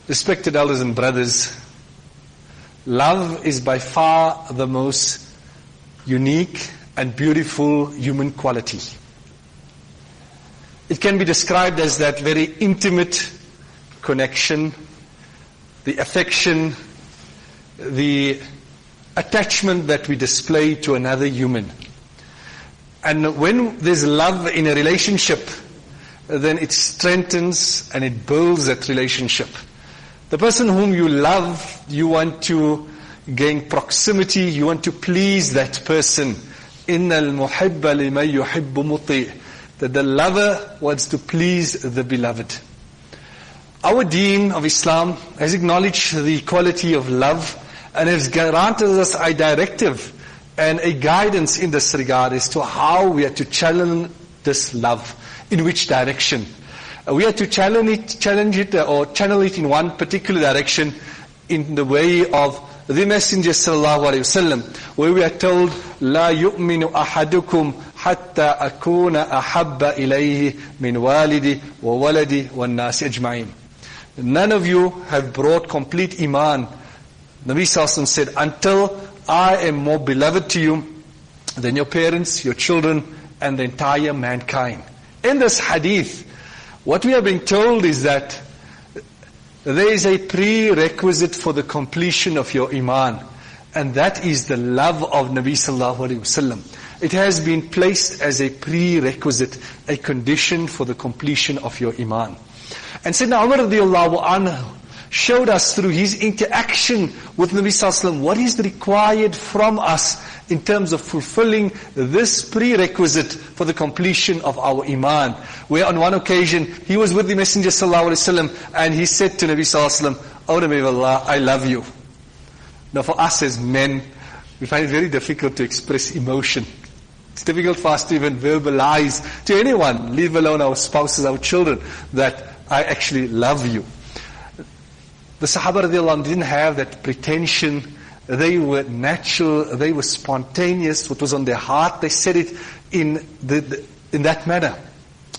Respected elders and brothers, love is by far the most unique and beautiful human quality. It can be described as that very intimate connection, the affection, the attachment that we display to another human. And when there's love in a relationship, then it strengthens and it builds that relationship. The person whom you love, you want to gain proximity, you want to please that person. Innal muhibba liman yuhibbu muti'. That the lover wants to please the beloved. Our deen of Islam has acknowledged the quality of love and has granted us a directive and a guidance in this regard as to how we are to channel this love, in which direction. We are to channel it in one particular direction, in the way of the Messenger Sallallahu Alaihi Wasallam, where we are told, لا يؤمن أحدكم حتى أكون أحب إليه من والدي وولدي والناس أجمعين. None of you have brought complete iman. Nabi Sallallahu Alaihi Wasallam said, until I am more beloved to you than your parents, your children, and the entire mankind. In this hadith, what we are being told is that there is a prerequisite for the completion of your iman, and that is the love of Nabi Sallallahu Alaihi Wasallam. It has been placed as a prerequisite, a condition for the completion of your iman. And Sayyidina Umar radiallahu anhu showed us through his interaction with Nabi Sallallahu Alaihi Wasallam what is required from us in terms of fulfilling this prerequisite for the completion of our iman. Where on one occasion, he was with the Messenger Sallallahu Alaihi Wasallam and he said to Nabi Sallallahu Alaihi Wasallam, "O Nabi of Allah, I love you." Now for us as men, we find it very difficult to express emotion. It's difficult for us to even verbalize to anyone, leave alone our spouses, our children, that I actually love you. The Sahaba radiallahu anhu didn't have that pretension. They were natural, they were spontaneous. What was on their heart, they said it in that manner.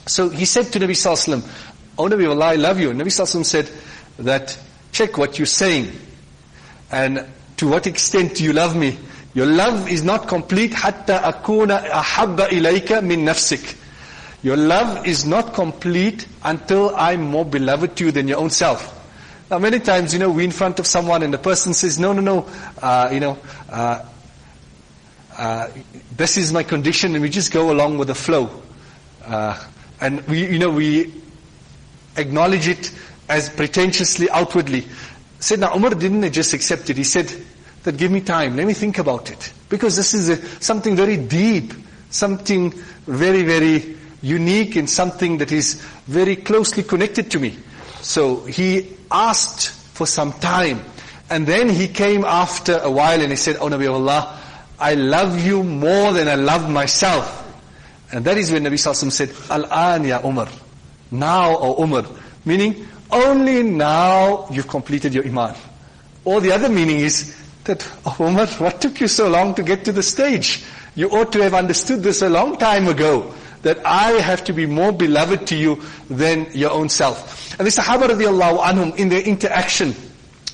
So he said to Nabi Sallallahu Alaihi Wasallam, "O Nabi Allah, I love you." And Nabi Sallallahu Alaihi Wasallam said that, check what you're saying. And to what extent do you love me? Your love is not complete hatta akuna ahabba ilayka min nafsik. Your love is not complete until I'm more beloved to you than your own self. Now many times, we're in front of someone and the person says, no, this is my condition, and we just go along with the flow. And we acknowledge it as pretentiously outwardly. Sayyidina Umar didn't just accept it. He said that, give me time, let me think about it. Because this is something very deep, something very, very unique, and something that is very closely connected to me. So he asked for some time, and then he came after a while and he said, "O Nabi of Allah, I love you more than I love myself." And that is when Nabi Sallallahu Alaihi Wasallam said, "Al-an ya Umar." Now, O Umar. Meaning, only now you've completed your iman. Or the other meaning is that, "Oh Umar, what took you so long to get to the stage? You ought to have understood this a long time ago, that I have to be more beloved to you than your own self." And the Sahaba radiallahu anhum, in their interaction,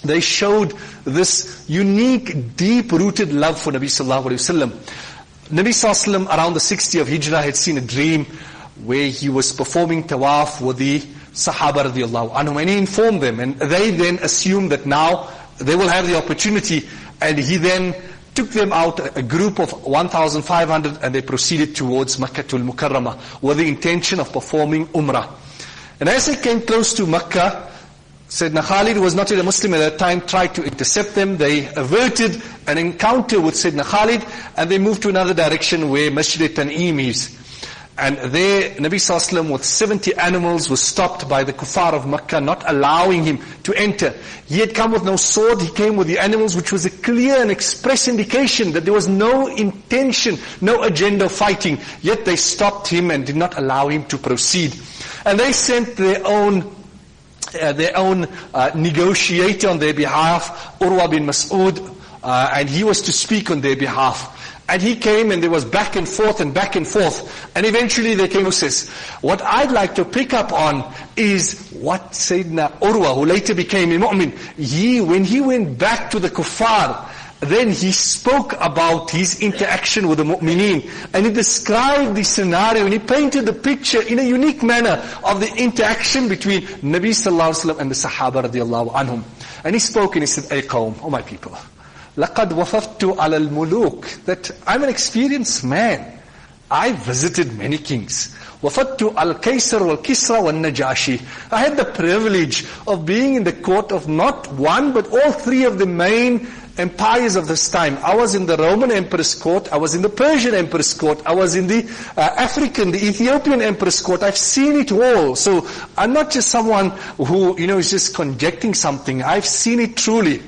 they showed this unique, deep-rooted love for Nabi Sallallahu Alaihi Wasallam. Nabi Sallallahu Alaihi Wasallam, around the 60th of Hijrah, had seen a dream where he was performing tawaf with the Sahaba radiallahu anhum, and he informed them, and they then assumed that now they will have the opportunity, and he then took them out, a group of 1,500, and they proceeded towards Makkatul Mukarramah with the intention of performing Umrah. And as they came close to Makkah, Sayyidina Khalid, who was not yet a Muslim at that time, tried to intercept them. They averted an encounter with Sayyidina Khalid, and they moved to another direction where Masjid Tan'im is. And there, Nabi Sallallahu Alaihi Wasallam with 70 animals was stopped by the kuffar of Makkah, not allowing him to enter. He had come with no sword, he came with the animals, which was a clear and express indication that there was no intention, no agenda of fighting. Yet they stopped him and did not allow him to proceed. And they sent their own their own negotiator on their behalf, Urwa bin Mas'ud, and he was to speak on their behalf. And he came and there was back and forth and back and forth. And eventually they came to says, what I'd like to pick up on is what Sayyidina Urwa, who later became a mu'min, when he went back to the kuffar, then he spoke about his interaction with the mu'mineen. And he described the scenario and he painted the picture in a unique manner of the interaction between Nabi Sallallahu Alaihi Wasallam and the Sahaba radiallahu anhum. And he spoke and he said, Ay qawm, oh my people, لَقَدْ وَفَفْتُ عَلَى الْمُلُوكِ, that I'm an experienced man. I visited many kings. وَفَدْتُ al-Kaysar wal-Kisra wal-Najashi. I had the privilege of being in the court of not one but all three of the main empires of this time. I was in the Roman Emperor's court, I was in the Persian Emperor's court, I was in the African, the Ethiopian Emperor's court. I've seen it all. So I'm not just someone who, is just conjecturing something. I've seen it truly.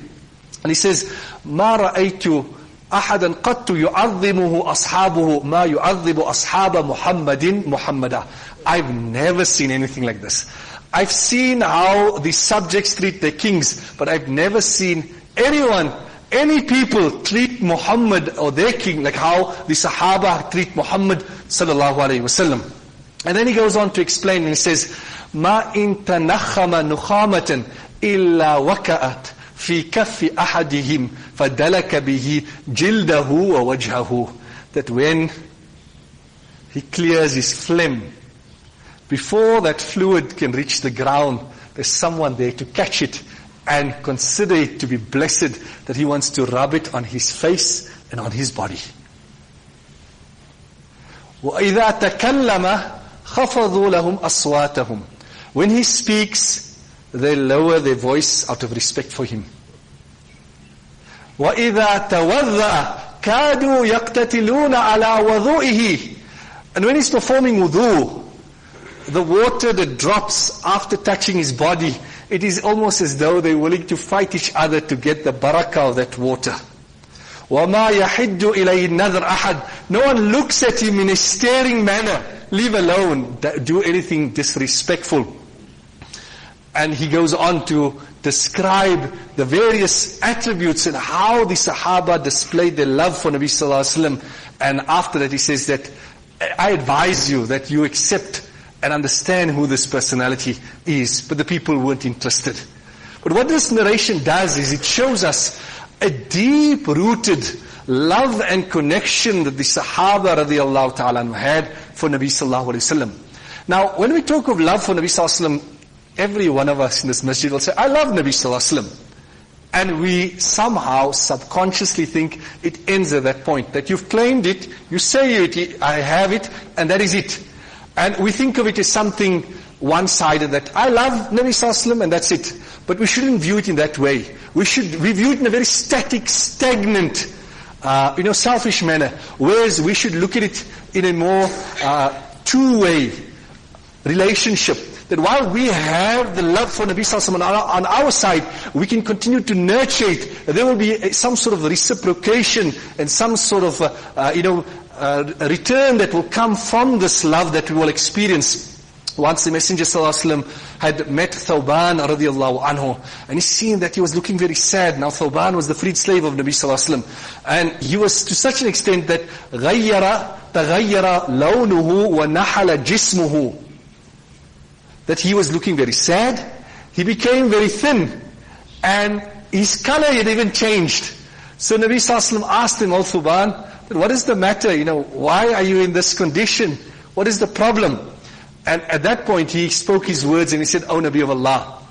And he says, مَا رَأَيْتُ أَحَدًا قَدْتُ يُعَظِّمُهُ أَصْحَابُهُ مَا يُعَظِّمُ أَصْحَابَ مُحَمَّدٍ مُحَمَّدًا. I've never seen anything like this. I've seen how the subjects treat their kings, but I've never seen any people treat Muhammad or their king like how the Sahaba treat Muhammad Sallallahu Alaihi Wasallam. And then he goes on to explain and he says, مَا إِن تَنَخَّمَ نُخَامَةً إِلَّا وَكَأَتْ في كف أحدهم فدلك به جلده ووجهه. That when he clears his phlegm, before that fluid can reach the ground, there's someone there to catch it and consider it to be blessed, that he wants to rub it on his face and on his body. وَإِذَا تَكَلَّمَ خَفَضُوا لَهُمْ أَصْوَاتَهُمْ. When he speaks, they lower their voice out of respect for him. وَإِذَا تَوَضَّأَ كَادُوا يَقْتَتِلُونَ عَلَى وَضُوئِهِ. And when he's performing wudu, the water that drops after touching his body, it is almost as though they're willing to fight each other to get the barakah of that water. وَمَا يَحِدُّ إِلَيْهِ النَّذْرَ أَحَدٍ. No one looks at him in a staring manner, leave alone do anything disrespectful. And he goes on to describe the various attributes and how the Sahaba displayed their love for Nabi Sallallahu Alaihi Wasallam. And after that he says that, I advise you that you accept and understand who this personality is. But the people weren't interested. But what this narration does is it shows us a deep-rooted love and connection that the Sahaba radiallahu ta'ala had for Nabi Sallallahu Alaihi Wasallam. Now, when we talk of love for Nabi Sallallahu Alaihi Wasallam, every one of us in this masjid will say, I love Nabi Sallallahu Alaihi Wasallam. And we somehow subconsciously think it ends at that point. That you've claimed it, you say it, I have it, and that is it. And we think of it as something one-sided, that I love Nabi Sallallahu Alaihi Wasallam and that's it. But we shouldn't view it in that way. We view it in a very static, stagnant, selfish manner. Whereas we should look at it in a more two-way relationship. That while we have the love for Nabi Sallallahu Alaihi Wasallam on our side, we can continue to nurture it. There will be some sort of reciprocation and some sort of, return that will come from this love that we will experience. Once the Messenger Sallallahu Alaihi Wasallam had met Thawban radiallahu anhu, and he's seen that he was looking very sad. Now Thawban was the freed slave of Nabi Sallallahu Alaihi Wasallam, and he was to such an extent that تغير لونه ونحل جسمه. That he was looking very sad, he became very thin, and his color had even changed. So Nabi Sallallahu Alaihi Wasallam asked him, O Thawban, what is the matter? Why are you in this condition? What is the problem? And at that point he spoke his words and he said, O Nabi of Allah.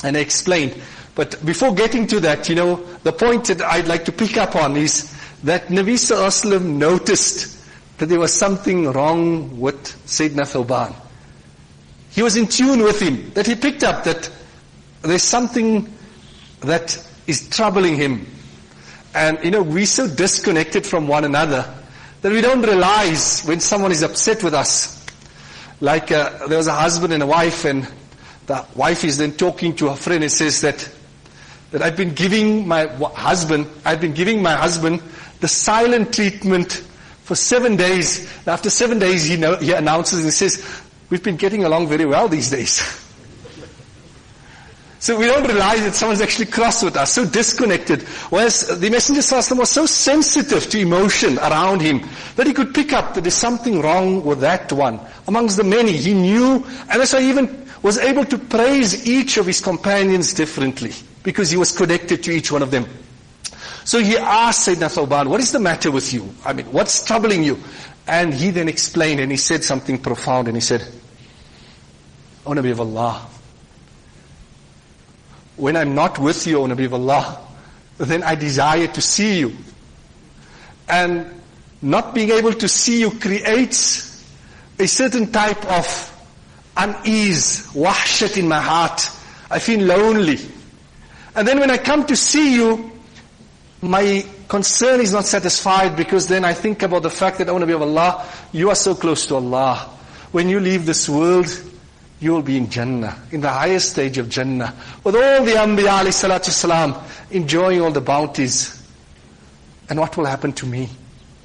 And I explained. But before getting to that, the point that I'd like to pick up on is that Nabi Sallallahu Alaihi Wasallam noticed that there was something wrong with Sayyidina Thawban. He was in tune with him, that he picked up that there's something that is troubling him. And we're so disconnected from one another that we don't realize when someone is upset with us. Like there was a husband and a wife, and the wife is then talking to her friend and says that I've been giving my husband the silent treatment for 7 days. And after 7 days he announces and says, we've been getting along very well these days. So we don't realize that someone's actually cross with us, so disconnected. Whereas the Messenger Sallallahu Alaihi Wasallam was so sensitive to emotion around him that he could pick up that there's something wrong with that one. Amongst the many, he knew, and that's why he even was able to praise each of his companions differently, because he was connected to each one of them. So he asked Sayyidina Thawban, what is the matter with you? I mean, what's troubling you? And he then explained, and he said something profound, and he said, O Nabi of Allah, when I'm not with you, O Nabi of Allah, then I desire to see you. And not being able to see you creates a certain type of unease, wahshat in my heart. I feel lonely. And then when I come to see you, my concern is not satisfied, because then I think about the fact that, O Nabi of Allah, you are so close to Allah. When you leave this world, you will be in Jannah, in the highest stage of Jannah, with all the Anbiya alayhi salatu salam, enjoying all the bounties. And what will happen to me?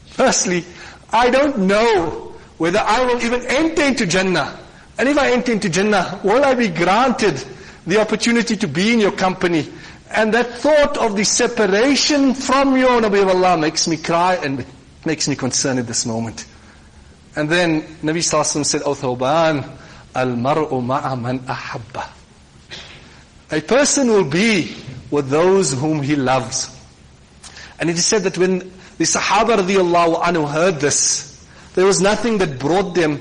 Firstly, I don't know whether I will even enter into Jannah. And if I enter into Jannah, will I be granted the opportunity to be in your company? And that thought of the separation from you, O Nabi of Allah, makes me cry and makes me concerned at this moment. And then Nabi Sallallahu Alaihi Wasallam said, O Thawban, Al-mar'u ma'a man ahabba. A person will be with those whom he loves. And it is said that when the Sahaba radiyallahu anhu heard this, there was nothing that brought them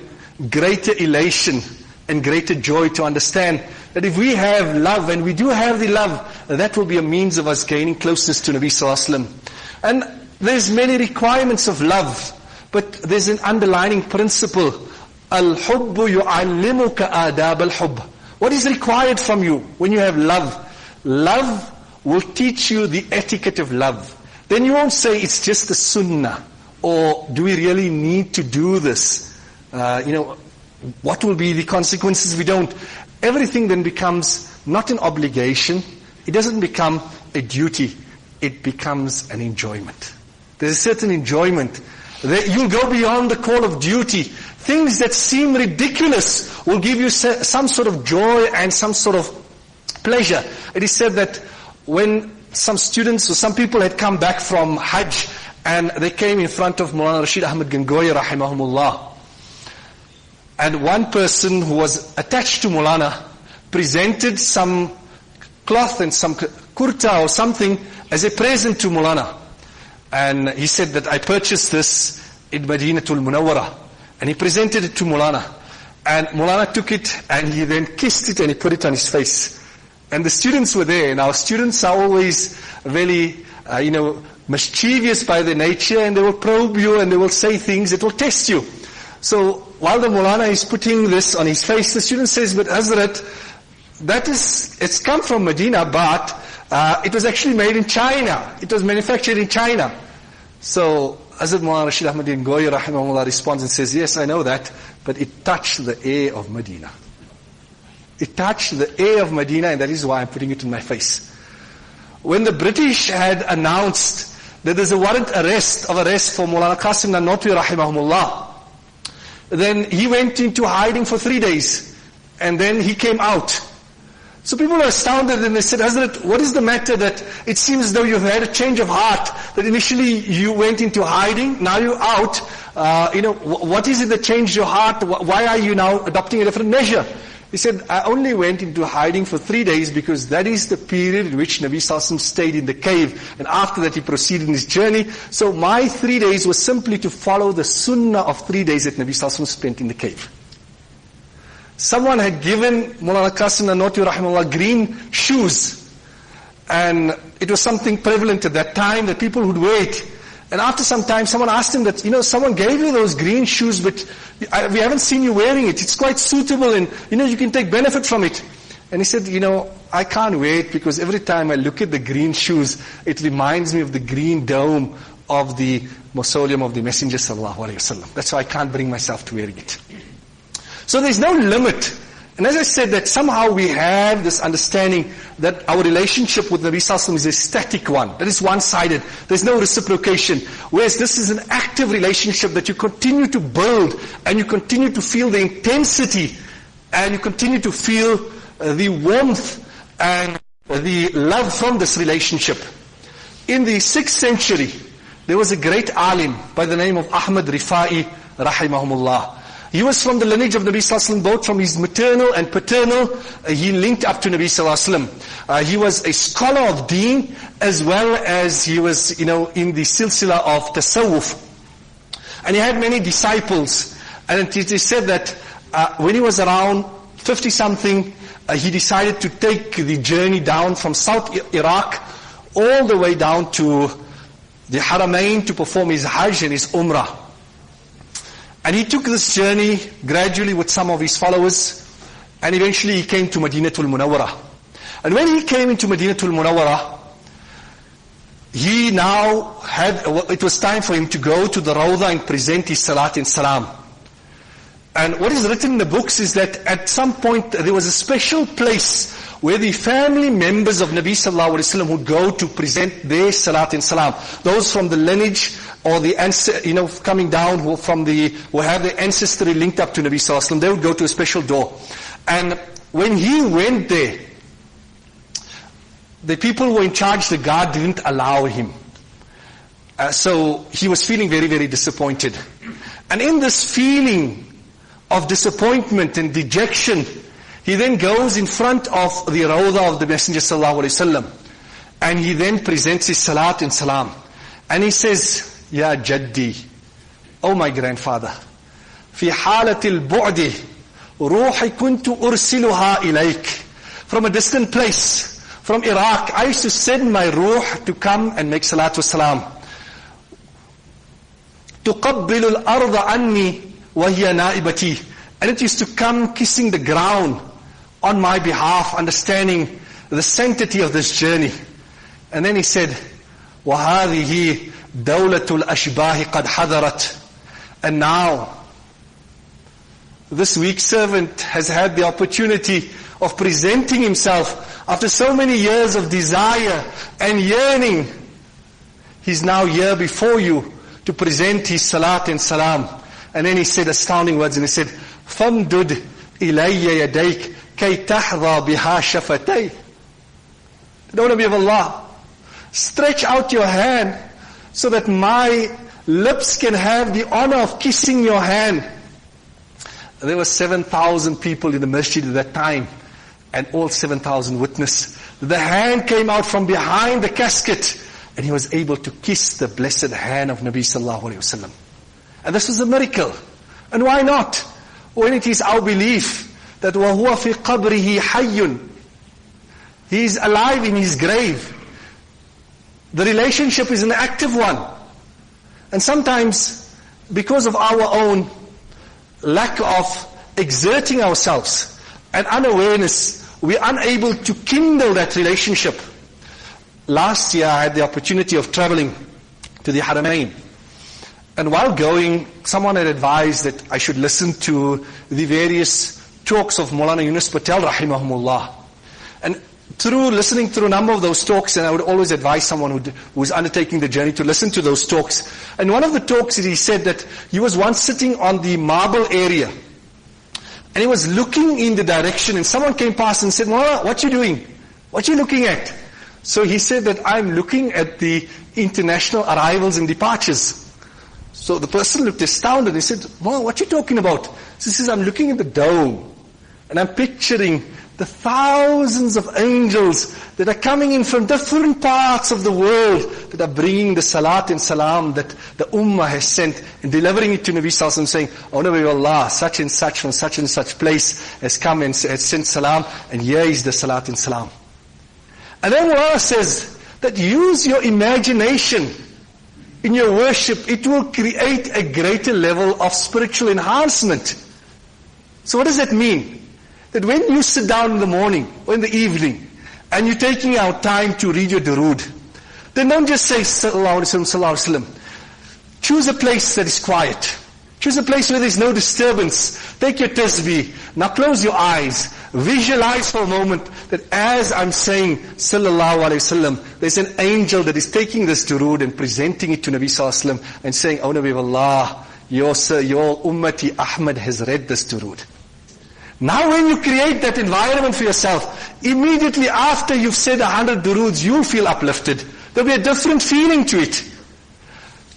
greater elation and greater joy to understand that if we have love, and we do have the love, that will be a means of us gaining closeness to Nabi Sallallahu Alaihi Wasallam. And there's many requirements of love, but there's an underlining principle. Al-hubbu yu'allimuka adab al-hubb. What is required from you when you have love? Love will teach you the etiquette of love. Then you won't say it's just the sunnah, or do we really need to do this? What will be the consequences if we don't? Everything then becomes not an obligation. It doesn't become a duty. It becomes an enjoyment. There's a certain enjoyment. You'll go beyond the call of duty. Things that seem ridiculous will give you some sort of joy and some sort of pleasure. It is said that when some students or some people had come back from Hajj, and they came in front of Maulana Rashid Ahmad Gangohi rahimahumullah, and one person who was attached to Maulana presented some cloth and some kurta or something as a present to Maulana. And he said that I purchased this in Madinatul Munawwara. And he presented it to Maulana. And Maulana took it and he then kissed it and he put it on his face. And the students were there. And our students are always really, mischievous by their nature, and they will probe you and they will say things that will test you. So while the Maulana is putting this on his face, the student says, but Hazrat, it's come from Medina, but it was actually made in China. It was manufactured in China. So Hazrat Maulana Rashid Ahmad Gangohi rahimahullah responds and says, yes, I know that, but it touched the air of Medina. It touched the air of Medina, and that is why I'm putting it in my face. When the British had announced that there's a warrant arrest for Maulana Qasim Nanotwi rahimahullah, then he went into hiding for 3 days, and then he came out. So people were astounded, and they said, Hazrat, what is the matter that it seems as though you've had a change of heart, that initially you went into hiding, now you're out. What is it that changed your heart? Why are you now adopting a different measure? He said, I only went into hiding for 3 days because that is the period in which Nabi Sallallahu Alaihi Wasallam stayed in the cave. And after that he proceeded in his journey. So my 3 days was simply to follow the sunnah of 3 days that Nabi Sallallahu Alaihi Wasallam spent in the cave. Someone had given Maulana Qasim Nanotwi rahimahullah green shoes. And it was something prevalent at that time that people would wear it. And after some time, someone asked him that, someone gave you those green shoes, but we haven't seen you wearing it. It's quite suitable and, you can take benefit from it. And he said, I can't wear it because every time I look at the green shoes, it reminds me of the green dome of the mausoleum of the Messenger Sallallahu Alaihi Wasallam. That's why I can't bring myself to wearing it. So there's no limit. And as I said, that somehow we have this understanding that our relationship with Nabi Sallallahu Alaihi Wasallam is a static one. That is one-sided. There's no reciprocation. Whereas this is an active relationship that you continue to build, and you continue to feel the intensity, and you continue to feel the warmth and the love from this relationship. In the 6th century, there was a great alim by the name of Ahmad Rifai, rahimahumullah. He was from the lineage of Nabi Sallallahu Alaihi Wasallam, both from his maternal and paternal. He linked up to Nabi Sallallahu Alaihi Wasallam. He was a scholar of deen, as well as he was, in the silsila of tasawwuf. And he had many disciples. And it is said that when he was around 50-something, he decided to take the journey down from South Iraq all the way down to the Haramain to perform his Hajj and his Umrah. And he took this journey gradually with some of his followers, and eventually he came to Madinatul Munawwarah. And when he came into Madinatul Munawwarah, he now it was time for him to go to the Rawdah and present his Salat and Salam. And what is written in the books is that at some point there was a special place where the family members of Nabi Sallallahu Alaihi Wasallam would go to present their Salat and Salam. Those from the lineage or the coming down who have their ancestry linked up to Nabi Sallallahu Alaihi Wasallam, they would go to a special door. And when he went there, the people who were in charge, the guard didn't allow him. So he was feeling very, very disappointed. And in this feeling of disappointment and dejection, he then goes in front of the Rawdah of the Messenger Sallallahu Alaihi Wasallam, and he then presents his Salat and Salam. And he says, Ya Jaddi, oh my grandfather, fi halatil bu'di, ruhi kuntu ursiluha ilayk. From a distant place, from Iraq, I used to send my ruh to come and make Salat wa Salam. Tuqabbilu al-arda anni wa hiya naibati. And it used to come kissing the ground on my behalf, understanding the sanctity of this journey. And then he said, وَهَذِهِ دَوْلَةُ الْأَشْبَاهِ قَدْ حَضَرَتْ. And now, this weak servant has had the opportunity of presenting himself after so many years of desire and yearning. He's now here before you to present his Salat and Salam. And then he said astounding words, and he said, فَمْدُدْ إِلَيَّ يَدَيْكَ كَيْ تَحْظَى بِهَا شَفَتَيْ. O Nabi of Allah, stretch out your hand so that my lips can have the honor of kissing your hand. There were 7,000 people in the masjid at that time, and all 7,000 witnessed. The hand came out from behind the casket, and he was able to kiss the blessed hand of Nabi Sallallahu Alaihi Wasallam. And this was a miracle. And why not? When it is our belief that وَهُوَ فِي قَبْرِهِ حَيٌّ, he is alive in his grave. The relationship is an active one. And sometimes, because of our own lack of exerting ourselves and unawareness, we are unable to kindle that relationship. Last year I had the opportunity of traveling to the Haramain. And while going, someone had advised that I should listen to the various talks of Maulana Yunus Patel, rahimahumullah. And through listening through a number of those talks, and I would always advise someone who was undertaking the journey to listen to those talks. And one of the talks, he said that he was once sitting on the marble area, and he was looking in the direction, and someone came past and said, Maulana, what you doing? What you looking at? So he said that I'm looking at the international arrivals and departures. So the person looked astounded. He said, Maulana, what you talking about? So he says, I'm looking at the dome, and I'm picturing the thousands of angels that are coming in from different parts of the world that are bringing the Salat and Salam that the Ummah has sent and delivering it to Nabi Sallallahu Alaihi Wasallam, saying, Oh Nabi of Allah, such and such from such and such place has come and has sent Salam, and here is the Salat and Salam. And then Allah says that use your imagination in your worship. It will create a greater level of spiritual enhancement. So what does that mean? That when you sit down in the morning or in the evening and you're taking out time to read your durood, then don't just say Sallallahu Alaihi Wasallam, Sallallahu Alaihi Wasallam. Choose a place that is quiet. Choose a place where there's no disturbance. Take your tasbih. Now close your eyes. Visualize for a moment that as I'm saying Sallallahu Alaihi Wasallam, there's an angel that is taking this durood and presenting it to Nabi Sallallahu Alaihi Wasallam and saying, Oh Nabi of Allah, your ummati Ahmad has read this durood. Now when you create that environment for yourself, immediately after you've said 100 duroods, you'll feel uplifted. There'll be a different feeling to it.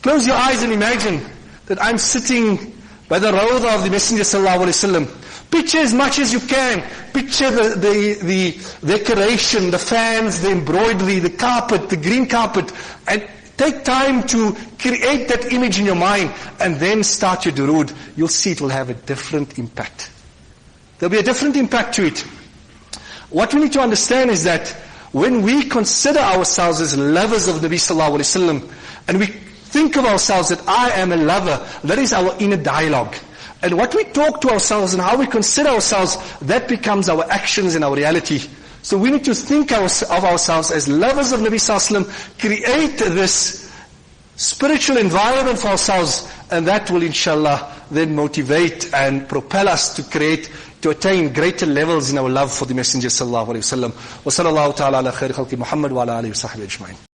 Close your eyes and imagine that I'm sitting by the Rawdah of the Messenger Sallallahu Alaihi Wasallam. Picture as much as you can. Picture the decoration, the fans, the embroidery, the carpet, the green carpet, and take time to create that image in your mind and then start your durood. You'll see it will have a different impact. There'll be a different impact to it. What we need to understand is that when we consider ourselves as lovers of Nabi Sallallahu Alaihi Wasallam, and we think of ourselves that I am a lover, that is our inner dialogue. And what we talk to ourselves and how we consider ourselves, that becomes our actions and our reality. So we need to think of ourselves as lovers of Nabi Sallallahu Alaihi Wasallam, create this spiritual environment for ourselves, and that will inshallah then motivate and propel us to attain greater levels in our love for the Messenger Sallallahu Alaihi Wasallam. Wa sallallahu ta'ala ala khairi khalqi Muhammad wa ala alihi wa sahbihi ajma'in.